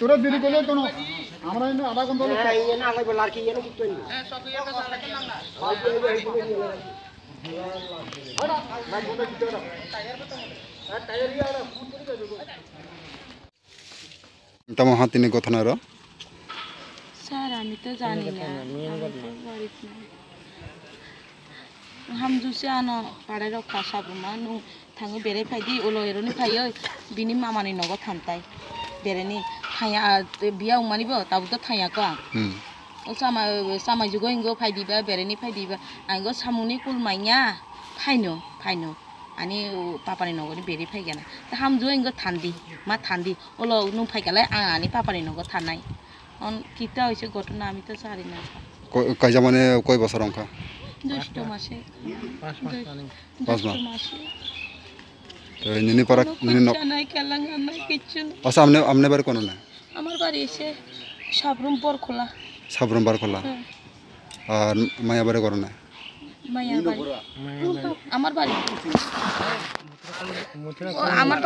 তোরা দেরি করলে কোনো আমরা এনে আধা ঘন্টা হলো হ্যাঁ ইয়ে না আগে বলার কি এনে করতে নি হ্যাঁ সব ইয়ে কাছে লাগে না तम हाथीनी गथनार सर আমি তো জানি না हम जुसे आनो पाड़े रखा साबुमा नु थाङो बेरे फायदि उलो एरनि फायो बिनि मामानि नगो थांताय बेरेनि थाया बिया उमानिबो ताबुतो थायाको आं ओ सामा जुगो इंगो फायदिबा बेरेनि फायदिबा आंगो सामुनि कुलमाइया फायनो ani papa ni nogoni beri faigana ta ham jo ingo thandi ma thandi olo nu faigala ani papa ni nogo thanai on kita hoise ঘটনা আমি তো জানি না কয়জা মানে কয় বছর অঙ্কা 2 মাসে 5 মাসে তো নিনি পারা নিনি নাই কেলাঙ্গা নাই কিছু আচ্ছা আমনে বাড়ি কোন না আমার বাড়ি এসে সাবরুম বার খোলা আর মায়া বাড়ি করো না আমার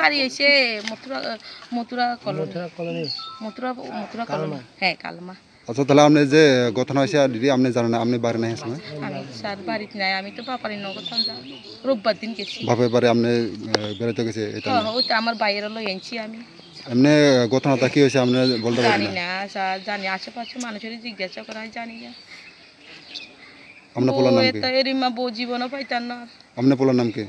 বাড়ি এসে মথুরা কলোনি হ্যাঁ কালমা আচ্ছা তাহলে আপনি যে গঠন হয়েছে দিদি আপনি জানেন আপনি বাড়ি নাই সময় আমি স্যার বাড়িতে নাই আমি তো বাপারি নগদ রোববার দিন গেছি বাপের বাড়ি আপনি বেড়াতে গেছে এটা ওইটা আমার বাইরে লই আনছি আমি এমনি গঠনটা কি হয়েছে আপনি বলতে পারেন জানি না স্যার জানি আশেপাশে মানুষের জিজ্ঞাসা করা জানি না আপনার পোলার নাম কি এরিমা বউ জীবন পাইতাম না আপনার পোলার নাম কি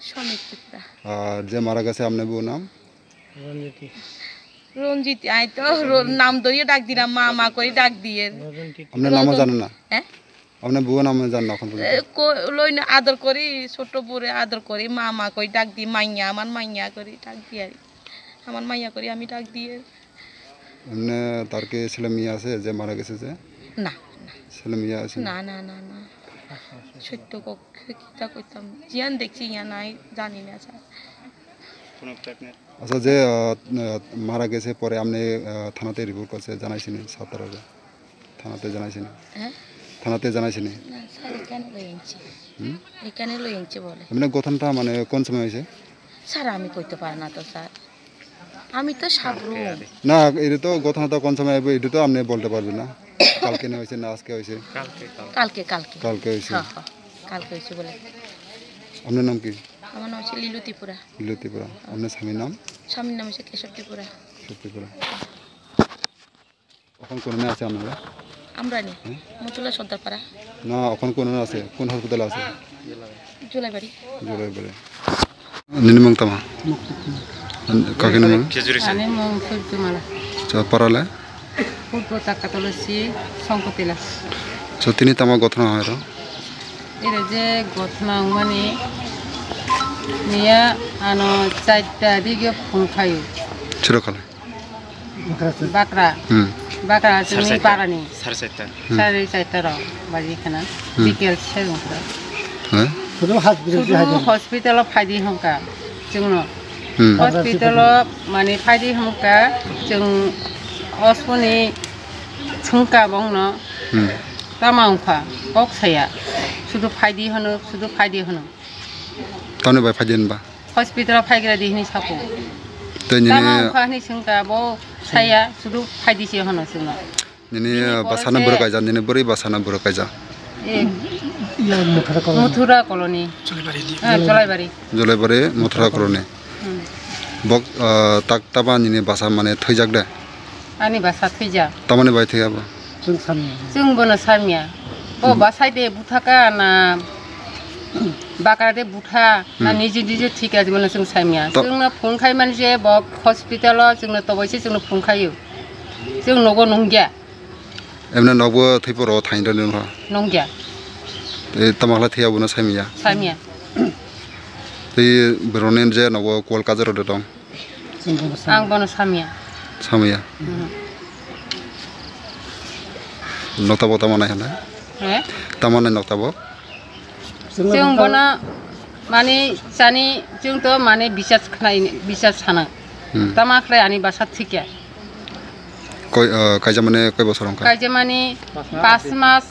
সমিত্রা আর যে মারা গেছে আপনার বউ নাম রঞ্জিত আই তো নাম ধরিয়ে ডাক দিলাম মা করে ডাক দিয়ে আপনার নামও জানেন না হ্যাঁ আপনার বউ নাম জানেন এখন লই না আদর করি ছোট বউরে আদর করি মা করে ডাক দি মাইয়া আমার মাইয়া করে ডাক দিয়ে আমার মাইয়া করে আমি ডাক দিয়ে এমনি তার কি ছেলে মেয়ে আছে যে মারা গেছে যে না ছেলে মেয়ে আছে না সত্য কিতা কইতাম জিয়ান দেখছি ইয়া নাই জানি না স্যার আচ্ছা যে মারা গেছে পরে আপনি থানাতে রিপোর্ট করছে জানাইছেন সাতারা থানাতে জানাইছেন হ্যাঁ থানাতে জানাইছেন না স্যার এখানে লই আনছি বলে এমনি গঠনটা মানে কোন সময় হয়েছে স্যার আমি কইতে পারি না তো স্যার আমি তো সাবরুম না এটা তো গঠনটা কোন সময় হবে এটা তো আপনি বলতে পারবেন না কালকে না হয়েছে না আজকে হয়েছে কালকে হয়েছে কালকে হয়েছে বলে আপনার নাম কি আমার নাম হচ্ছে লিলু ত্রিপুরা আপনার স্বামীর নাম হচ্ছে কেশব ত্রিপুরা এখন কোন আছে আপনারা আমরা নি মতুলা সর্দারপাড়া না এখন কোন আছে কোন হাসপাতালে আছে জুলাইবাড়ি নিনিমং তামা কাকে নাম আমি মংসুরমালা পারালে পূর্ব তাকাতলসি সংকতিলা তিনি তামা গঠন হয় এর যে গঠন মানে নিয়া আনো চারটা দিকে ফুংখায়ু চিরকালে বাকরা जोंनि बारानि 4:30 बाजि खाना बिकेल सेगुंफ्रा हस्पिटालाव फायदि हमका जोंनो हस्पिटालाव माने फायदि हमका जों अस्पनि छुंका बंनो तामाउफा बक्साया शुद्ध फायदि होनो ताने बाय फायदि होनबा हस्पिटालाव फायग्रा दिहनि सापो तामाउफा नि छुंका ब साया शुद्ध फायदिसे होनो जोंनो निने बासाना बरकायजा निने बोरै बासाना बरकायजा मथुरा कलोनी जलाइबारि मथुरा कलोनी बक ताक ताबा निने बासा माने थैजाक दे आनि बासा थैजा तामाने बाय थैयाबा जों बनो सामिया ओ बासाइदे बुथाका ना बाकादे बुथा ना निजे थिका बनो जों सामिया जोंनो फुंखाय मानसे बक हस्पिटालाव जोंनो तबैसे जोंनो फुंखायो जों नगो नंगिया एमना नगो थैपर थाइदो नंगिया तमाखला थैयाबो ना सामिया तै ब्रनेन जे नगो कलकाजार दं आं बनो सामिया नक्ताबो तामानाय हना तामानाय नक्ताबो जों बना माने जानि जों तो माने बिसास साना तामाखलाय आनि बासा थिकिया कायजा माने कय बছর अंका कायजा माने 5 मास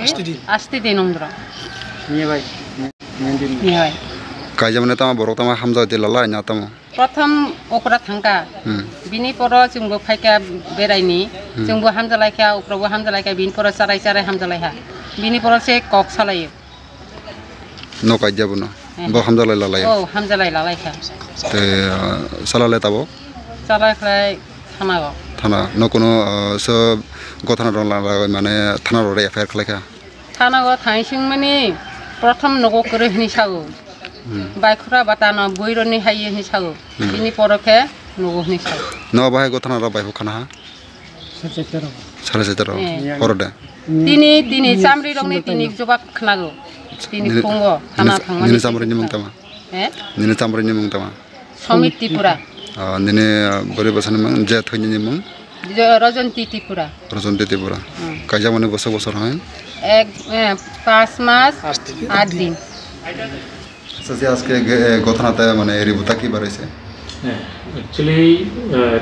8 दिन उन्द्र निबाय कायजा माने तामा बरक तामा हामजा दिलाला ना तामा प्रथम अखरा थांगा बिनि पर जोंबो फायका बेरायनि जोंबो हामजालायखा अखराबो हामजालायखा बिनि पर साराय साराय हामजालायहा बिनि पर से कक सालायो न कायजाबो न ब हामजालाय लालाय औ हामजालाय लालायखा ते सालाले ताबो सालायख्लाय थानागो थाना न कोनो स गथना दं लालाय माने थाना रे एफआईआर खलायखा थानागो थाइसिं माने प्रथम नगो करे हिनि सागो बायखरा बाताना बयरनि हायो हिनि सागो बिनि परखे नगो हिनि सागो न बाहाय गथना रा बायखो खाना सारे सेतर हरदे तिनी चामरि रंनि तिनी जबाब खनागो तिनी फंगो थाना थांमानि निने चामरिनि मुंतामा निने चामरिनि मुंतामा समित त्रिपुरा निने बोरे बसनि मुं जे थैनि मुं रजन्ती त्रिपुरा कायजा माने बसर बसर হয় 5 মাস 8 দিন সে আজকে গথনাতে মানে রিবুতা কি বাড়াইছে অ্যাকচুয়ালি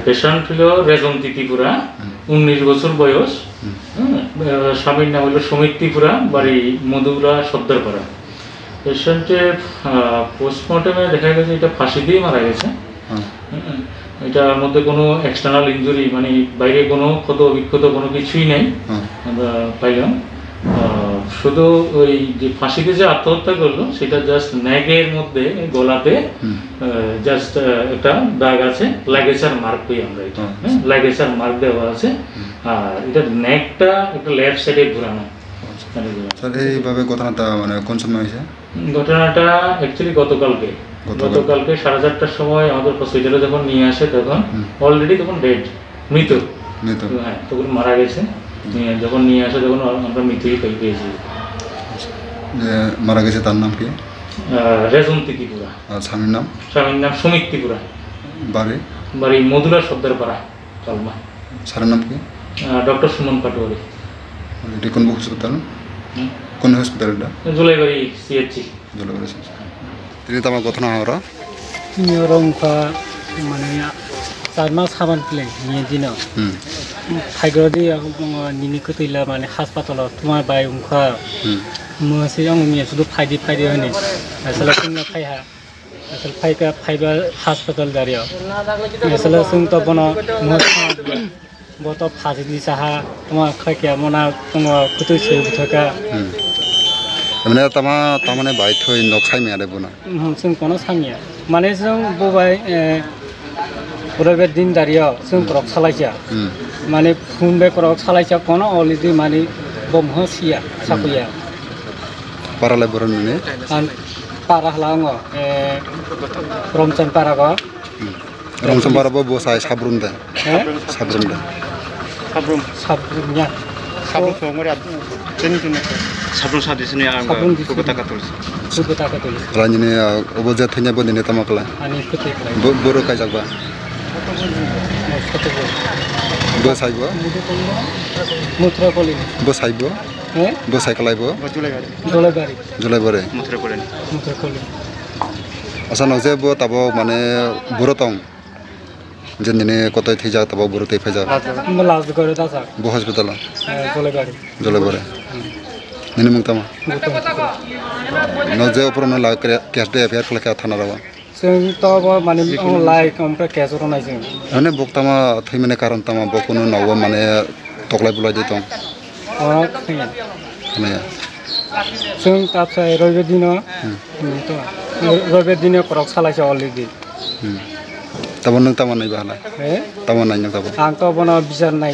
পেশেন্ট হলো রেজন্তি ত্রিপুরা 19 বছর বয়স স্বামীর নাম হলো সমিত ত্রিপুরা বাড়ি মধুরা সর্দারপাড়া পেশেন্টের পোস্টমর্টমে দেখা গেছে এটা ফাঁসি দিয়ে মারা গেছে এটার মধ্যে কোনো এক্সটার্নাল ইনজুরি মানে বাইরে কোনো ক্ষত অভিক্ষত কোনো কিছুই নেই আমরা পাইলাম শুধু ওই যে ফাঁসিতে যে আত্মহত্যা করলো সেটা জাস্ট নেগের মধ্যে গলাতে জাস্ট একটা দাগ আছে লাইগেচার মার্ক কই আমরা এটা লাইগেচার মার্ক দেওয়া আছে আর এটা নেকটা একটা লেফট সাইডে ঘোরানো স্যার এইভাবে ঘটনাটা মানে কোন সময় হয়েছে ঘটনাটা অ্যাকচুয়ালি গতকালকে 4:30টার সময় আমাদের হসপিটালে যখন নিয়ে আসে তখন অলরেডি তখন ডেড মৃত হ্যাঁ তখন মারা গেছে যখন নিয়ে আসে তখন আমরা মৃতই পেয়েছি মারা গেছে তার নাম কি রেজন্তি ত্রিপুরা আর স্বামীর নাম সমিত ত্রিপুরা বাড়ি মধুরা সর্দারপাড়া চালমা স্যারের নাম কি ডক্টর সুমন পাটোয়ারি এটি কোন হসপিটাল কোন হসপিটাল এটা জুলাইবাড়ি সিএইচসি জুলাইবাড়ি তিনি তো আমার ঘটনা হওয়া তিনি রংফা মানে 4 মাস সাবান প্লে নিয়ে দিন ফাইগ্রদি নিনি কতইলা মানে হাসপাতাল তোমার বাই উংখা মসে আং নিয়ে শুধু ফাইদি হনি আসলে তুমি ফাইহা আসলে ফাইবা হাসপাতাল দাঁড়িয়ে আসলে সুং তো বন বত ফাঁসি দি সাহা তোমার খাইকে মনা তোমার কতই সে থাকা মানে তামানে বাই থই নখাই মেয়ারে বনা जों कोनो सामिया माने जों बबाय बे दिन दारियाव जों करक सालायजा माने फुन बे करक सालायजा कोनो अलरेडी माने बमह सिया साकुया पाराले बरनने आन पारा हलांगो रमचान पारागो रमचान पाराबो बसाय साब्रुनदे साब्रुनया 사분 소머리 전진네 사분 사디스네 안 그거다 가톨스 라니네 오버제 थै냐 बदिने तमाकला आनी कते बोरो कायजाबा बसाइबो मुत्रकली बसाइबो बसाइकलाइबो जुलाइबारि मुत्रकली आसा नजे बो ताबो माने बुरतं जेने कतय थैजा ताबो बुरो थै फैजा लाज करे दासा बो हस्पिटाल जुलाइबारि निने मुंतामा नजे उपरनो ला केस दे एफआईआर खलाखा थाना रावा जों तो माने लाइक ओमफ्राय केस रनाय जों माने बक्तामा थैमाने कारण तामा बकुनो नाव माने तकलाय बुलाय दितों खोनाया जों तापसाय रबे दिनो तो रबे दिनो करक सालायसा अलरेडी तब नों तामा नायबा हाला तामा नायनो ताबो आं तो बनो बिचार नाय